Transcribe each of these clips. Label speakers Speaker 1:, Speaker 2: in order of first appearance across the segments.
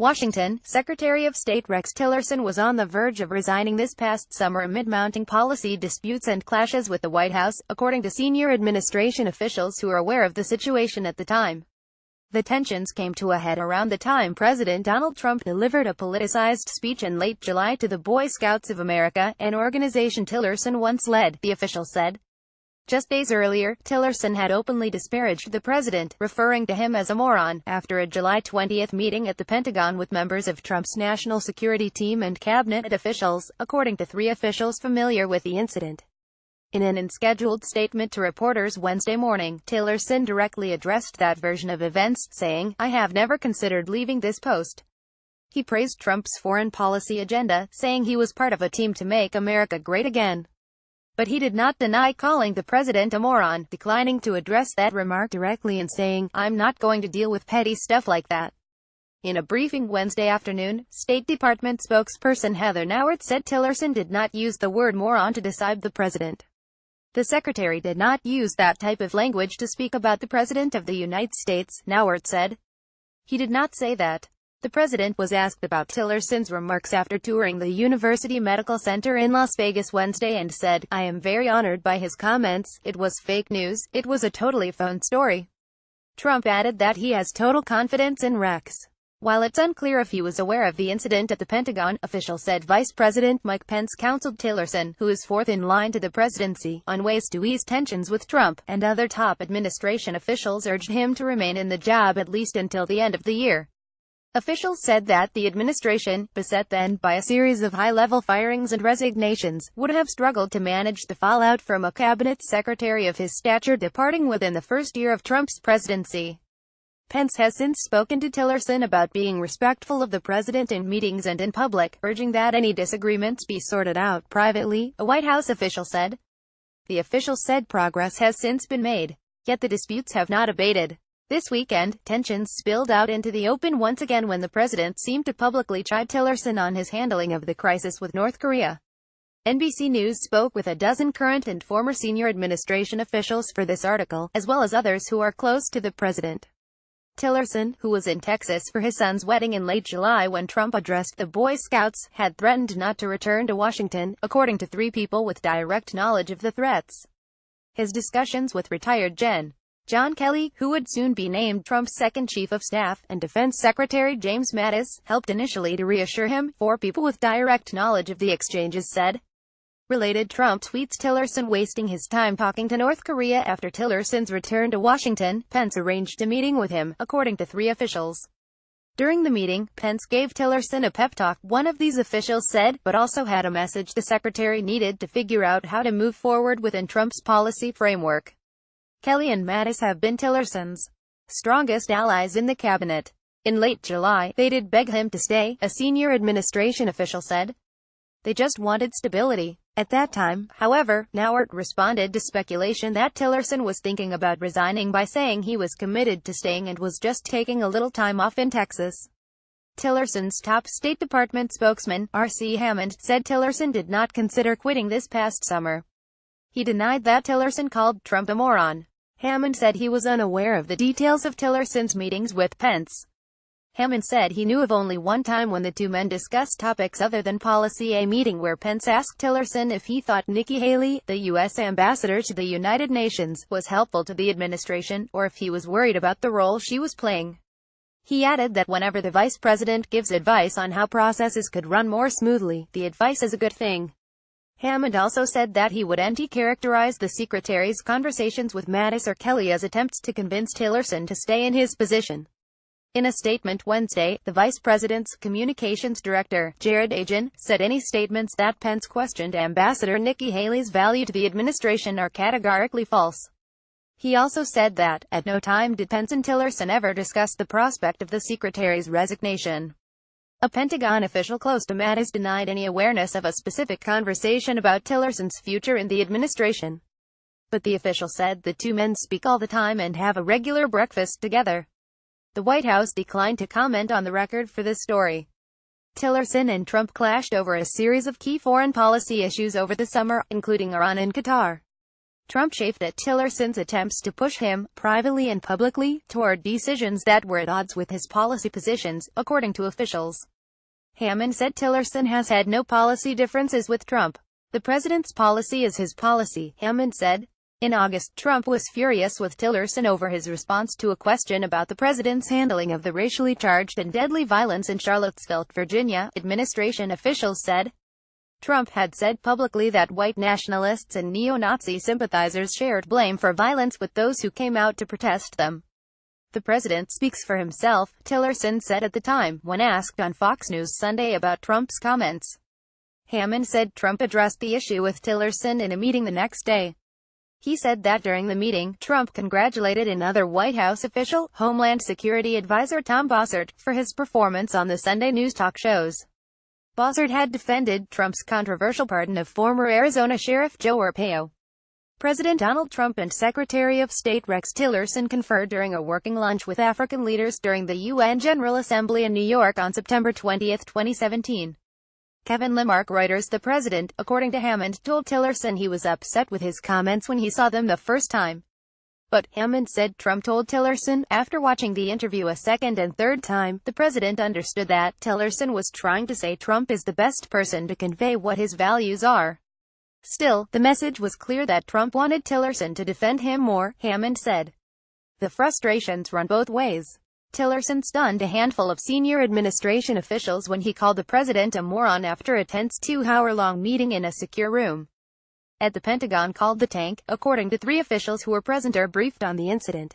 Speaker 1: Washington, Secretary of State Rex Tillerson was on the verge of resigning this past summer amid mounting policy disputes and clashes with the White House, according to senior administration officials who are aware of the situation at the time. The tensions came to a head around the time President Donald Trump delivered a politicized speech in late July to the Boy Scouts of America, an organization Tillerson once led, the official said. Just days earlier, Tillerson had openly disparaged the president, referring to him as a moron, after a July 20 meeting at the Pentagon with members of Trump's national security team and cabinet officials, according to three officials familiar with the incident. In an unscheduled statement to reporters Wednesday morning, Tillerson directly addressed that version of events, saying, "I have never considered leaving this post." He praised Trump's foreign policy agenda, saying he was part of a team to make America great again. But he did not deny calling the president a moron, declining to address that remark directly and saying, "I'm not going to deal with petty stuff like that." In a briefing Wednesday afternoon, State Department spokesperson Heather Nauert said Tillerson did not use the word moron to describe the president. The secretary did not use that type of language to speak about the President of the United States, Nauert said. He did not say that. The president was asked about Tillerson's remarks after touring the University Medical Center in Las Vegas Wednesday and said, "I am very honored by his comments. It was fake news. It was a totally phoned story." Trump added that he has total confidence in Rex. While it's unclear if he was aware of the incident at the Pentagon, officials said Vice President Mike Pence counseled Tillerson, who is fourth in line to the presidency, on ways to ease tensions with Trump, and other top administration officials urged him to remain in the job at least until the end of the year. Officials said that the administration, beset then by a series of high-level firings and resignations, would have struggled to manage the fallout from a cabinet secretary of his stature departing within the first year of Trump's presidency. Pence has since spoken to Tillerson about being respectful of the president in meetings and in public, urging that any disagreements be sorted out privately, a White House official said. The official said progress has since been made, yet the disputes have not abated. This weekend, tensions spilled out into the open once again when the president seemed to publicly chide Tillerson on his handling of the crisis with North Korea. NBC News spoke with a dozen current and former senior administration officials for this article, as well as others who are close to the president. Tillerson, who was in Texas for his son's wedding in late July when Trump addressed the Boy Scouts, had threatened not to return to Washington, according to three people with direct knowledge of the threats. His discussions with retired Gen. John Kelly, who would soon be named Trump's second chief of staff, and Defense Secretary James Mattis, helped initially to reassure him, four people with direct knowledge of the exchanges said. Related Trump tweets Tillerson wasting his time talking to North Korea after Tillerson's return to Washington. Pence arranged a meeting with him, according to three officials. During the meeting, Pence gave Tillerson a pep talk, one of these officials said, but also had a message the secretary needed to figure out how to move forward within Trump's policy framework. Kelly and Mattis have been Tillerson's strongest allies in the cabinet. In late July, they did beg him to stay, a senior administration official said. They just wanted stability. At that time, however, Nauert responded to speculation that Tillerson was thinking about resigning by saying he was committed to staying and was just taking a little time off in Texas. Tillerson's top State Department spokesman, R.C. Hammond, said Tillerson did not consider quitting this past summer. He denied that Tillerson called Trump a moron. Hammond said he was unaware of the details of Tillerson's meetings with Pence. Hammond said he knew of only one time when the two men discussed topics other than policy, a meeting where Pence asked Tillerson if he thought Nikki Haley, the U.S. ambassador to the United Nations, was helpful to the administration, or if he was worried about the role she was playing. He added that whenever the vice president gives advice on how processes could run more smoothly, the advice is a good thing. Hammond also said that he would characterize the secretary's conversations with Mattis or Kelly as attempts to convince Tillerson to stay in his position. In a statement Wednesday, the vice president's communications director, Jared Agin, said any statements that Pence questioned Ambassador Nikki Haley's value to the administration are categorically false. He also said that, at no time did Pence and Tillerson ever discuss the prospect of the secretary's resignation. A Pentagon official close to Mattis denied any awareness of a specific conversation about Tillerson's future in the administration. But the official said the two men speak all the time and have a regular breakfast together. The White House declined to comment on the record for this story. Tillerson and Trump clashed over a series of key foreign policy issues over the summer, including Iran and Qatar. Trump chafed at Tillerson's attempts to push him, privately and publicly, toward decisions that were at odds with his policy positions, according to officials. Hammond said Tillerson has had no policy differences with Trump. The president's policy is his policy, Hammond said. In August, Trump was furious with Tillerson over his response to a question about the president's handling of the racially charged and deadly violence in Charlottesville, Virginia, administration officials said. Trump had said publicly that white nationalists and neo-Nazi sympathizers shared blame for violence with those who came out to protest them. The president speaks for himself, Tillerson said at the time, when asked on Fox News Sunday about Trump's comments. Hammond said Trump addressed the issue with Tillerson in a meeting the next day. He said that during the meeting, Trump congratulated another White House official, Homeland Security Advisor Tom Bossert, for his performance on the Sunday news talk shows. Bossert had defended Trump's controversial pardon of former Arizona Sheriff Joe Arpaio. President Donald Trump and Secretary of State Rex Tillerson conferred during a working lunch with African leaders during the UN General Assembly in New York on September 20, 2017. Kevin Lamarck Reuters. The president, according to Hammond, told Tillerson he was upset with his comments when he saw them the first time. But, Hammond said, Trump told Tillerson, after watching the interview a second and third time, the president understood that Tillerson was trying to say Trump is the best person to convey what his values are. Still, the message was clear that Trump wanted Tillerson to defend him more, Hammond said. The frustrations run both ways. Tillerson stunned a handful of senior administration officials when he called the president a moron after a tense 2-hour-long meeting in a secure room at the Pentagon called the Tank, according to 3 officials who were present or briefed on the incident.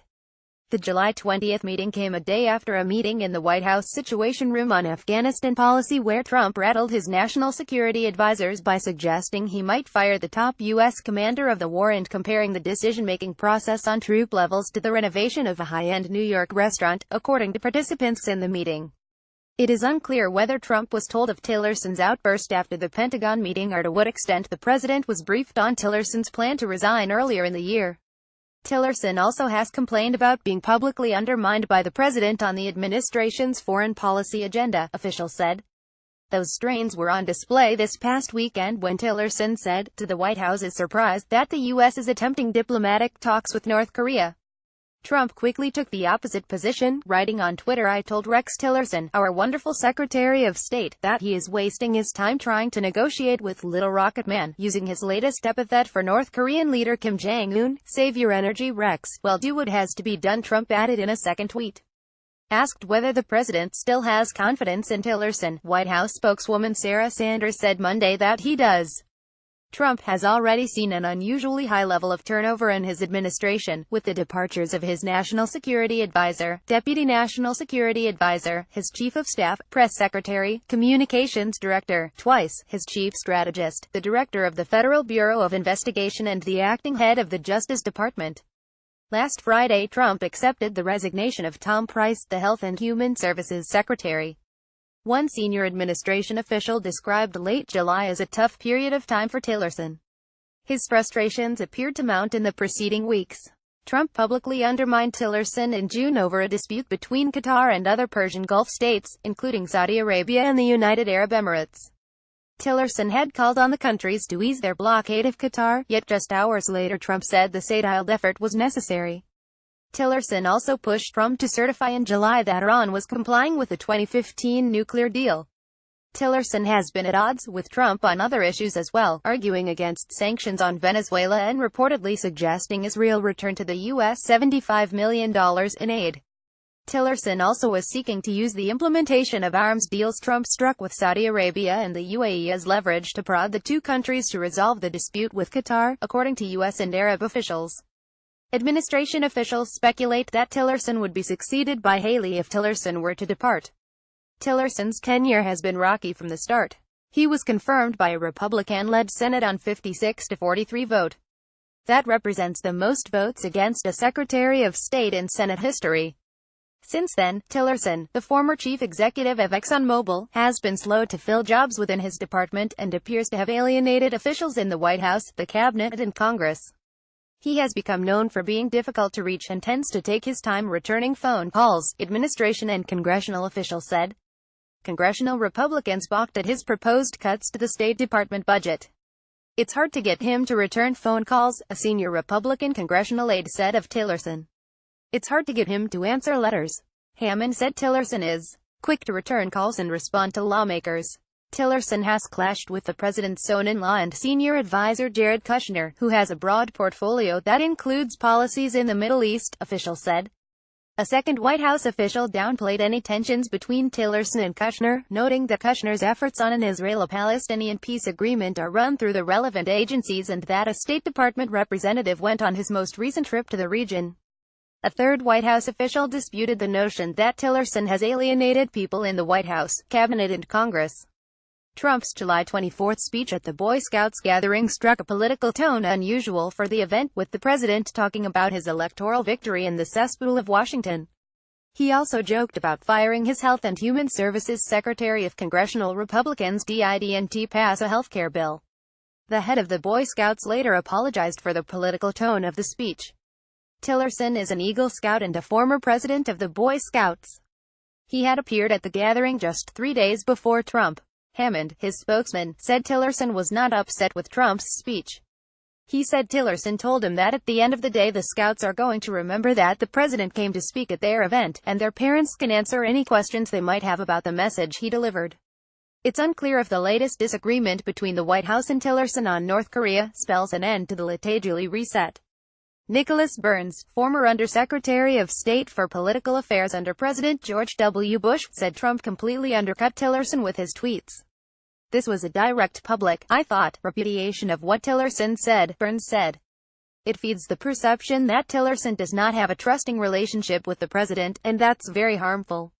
Speaker 1: The July 20 meeting came a day after a meeting in the White House Situation Room on Afghanistan policy where Trump rattled his national security advisors by suggesting he might fire the top U.S. commander of the war and comparing the decision-making process on troop levels to the renovation of a high-end New York restaurant, according to participants in the meeting. It is unclear whether Trump was told of Tillerson's outburst after the Pentagon meeting or to what extent the president was briefed on Tillerson's plan to resign earlier in the year. Tillerson also has complained about being publicly undermined by the president on the administration's foreign policy agenda, officials said. Those strains were on display this past weekend when Tillerson said, to the White House's surprise, that the U.S. is attempting diplomatic talks with North Korea. Trump quickly took the opposite position, writing on Twitter, I told Rex Tillerson, our wonderful Secretary of State, that he is wasting his time trying to negotiate with Little Rocket Man, using his latest epithet for North Korean leader Kim Jong-un. Save your energy, Rex. Well, do what has to be done, Trump added in a second tweet. Asked whether the president still has confidence in Tillerson, White House spokeswoman Sarah Sanders said Monday that he does. Trump has already seen an unusually high level of turnover in his administration, with the departures of his National Security Advisor, Deputy National Security Advisor, his Chief of Staff, Press Secretary, Communications Director, twice, his Chief Strategist, the Director of the Federal Bureau of Investigation and the acting head of the Justice Department. Last Friday, Trump accepted the resignation of Tom Price, the Health and Human Services Secretary. One senior administration official described late July as a tough period of time for Tillerson. His frustrations appeared to mount in the preceding weeks. Trump publicly undermined Tillerson in June over a dispute between Qatar and other Persian Gulf states, including Saudi Arabia and the United Arab Emirates. Tillerson had called on the countries to ease their blockade of Qatar, yet just hours later Trump said the state-led effort was necessary. Tillerson also pushed Trump to certify in July that Iran was complying with the 2015 nuclear deal. Tillerson has been at odds with Trump on other issues as well, arguing against sanctions on Venezuela and reportedly suggesting Israel return to the U.S. $75 million in aid. Tillerson also was seeking to use the implementation of arms deals Trump struck with Saudi Arabia and the UAE as leverage to prod the two countries to resolve the dispute with Qatar, according to U.S. and Arab officials. Administration officials speculate that Tillerson would be succeeded by Haley if Tillerson were to depart. Tillerson's tenure has been rocky from the start. He was confirmed by a Republican-led Senate on 56-43 vote. That represents the most votes against a Secretary of State in Senate history. Since then, Tillerson, the former chief executive of ExxonMobil, has been slow to fill jobs within his department and appears to have alienated officials in the White House, the cabinet and Congress. He has become known for being difficult to reach and tends to take his time returning phone calls, administration and congressional officials said. Congressional Republicans balked at his proposed cuts to the State Department budget. It's hard to get him to return phone calls, a senior Republican congressional aide said of Tillerson. It's hard to get him to answer letters. Hammond said Tillerson is quick to return calls and respond to lawmakers. Tillerson has clashed with the president's son-in-law and senior advisor Jared Kushner, who has a broad portfolio that includes policies in the Middle East, officials said. A second White House official downplayed any tensions between Tillerson and Kushner, noting that Kushner's efforts on an Israeli-Palestinian peace agreement are run through the relevant agencies and that a State Department representative went on his most recent trip to the region. A third White House official disputed the notion that Tillerson has alienated people in the White House, cabinet and Congress. Trump's July 24 speech at the Boy Scouts gathering struck a political tone unusual for the event, with the president talking about his electoral victory in the cesspool of Washington. He also joked about firing his Health and Human Services Secretary if congressional Republicans didn't pass a healthcare bill. The head of the Boy Scouts later apologized for the political tone of the speech. Tillerson is an Eagle Scout and a former president of the Boy Scouts. He had appeared at the gathering just 3 days before Trump. Hammond, his spokesman, said Tillerson was not upset with Trump's speech. He said Tillerson told him that at the end of the day the Scouts are going to remember that the president came to speak at their event, and their parents can answer any questions they might have about the message he delivered. It's unclear if the latest disagreement between the White House and Tillerson on North Korea spells an end to the litigation reset. Nicholas Burns, former Undersecretary of State for Political Affairs under President George W. Bush, said Trump completely undercut Tillerson with his tweets. This was a direct public, I thought, repudiation of what Tillerson said, Burns said. It feeds the perception that Tillerson does not have a trusting relationship with the president, and that's very harmful.